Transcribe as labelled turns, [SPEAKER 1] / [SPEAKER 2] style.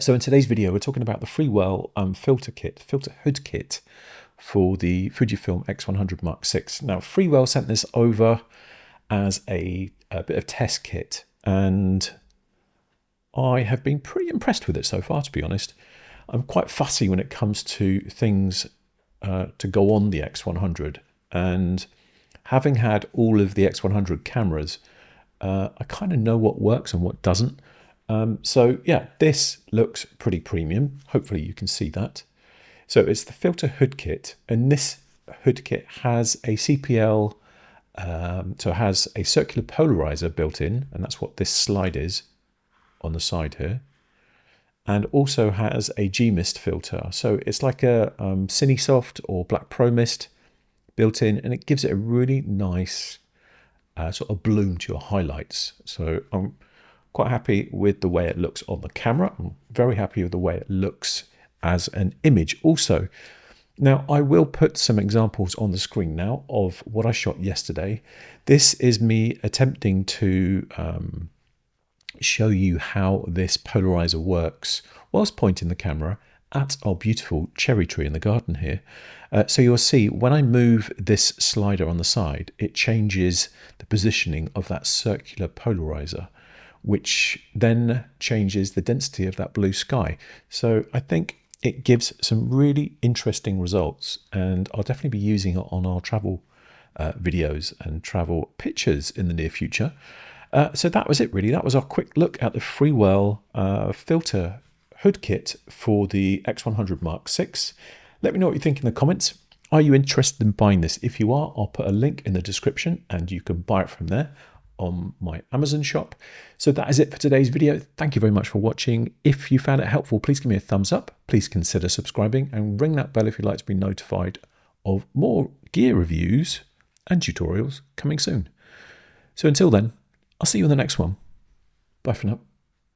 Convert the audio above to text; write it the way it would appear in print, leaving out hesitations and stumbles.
[SPEAKER 1] So in today's video, we're talking about the Freewell filter hood kit for the Fujifilm X100 Mark VI. Now, Freewell sent this over as a bit of test kit, and I have been pretty impressed with it so far, to be honest. I'm quite fussy when it comes to things to go on the X100, and having had all of the X100 cameras, I kind of know what works and what doesn't. So yeah, this looks pretty premium. Hopefully you can see that. So it's the filter hood kit, and this hood kit has a CPL, so it has a circular polarizer built in, and that's what this slide is on the side here, and also has a G-mist filter. So it's like a Cinesoft or Black Pro Mist built in, and it gives it a really nice sort of bloom to your highlights. So I'm quite happy with the way it looks on the camera. I'm very happy with the way it looks as an image also. Now, I will put some examples on the screen now of what I shot yesterday. This is me attempting to show you how this polarizer works whilst pointing the camera at our beautiful cherry tree in the garden here. So you'll see when I move this slider on the side, it changes the positioning of that circular polarizer, which then changes the density of that blue sky. So I think it gives some really interesting results, and I'll definitely be using it on our travel videos and travel pictures in the near future. So that was it really. That was our quick look at the Freewell filter hood kit for the X100 Mark VI. Let me know what you think in the comments. Are you interested in buying this? If you are, I'll put a link in the description and you can buy it from there on my Amazon shop. So that is it for today's video. Thank you very much for watching. If you found it helpful, please give me a thumbs up. Please consider subscribing and ring that bell if you'd like to be notified of more gear reviews and tutorials coming soon. So until then, I'll see you in the next one. Bye for now.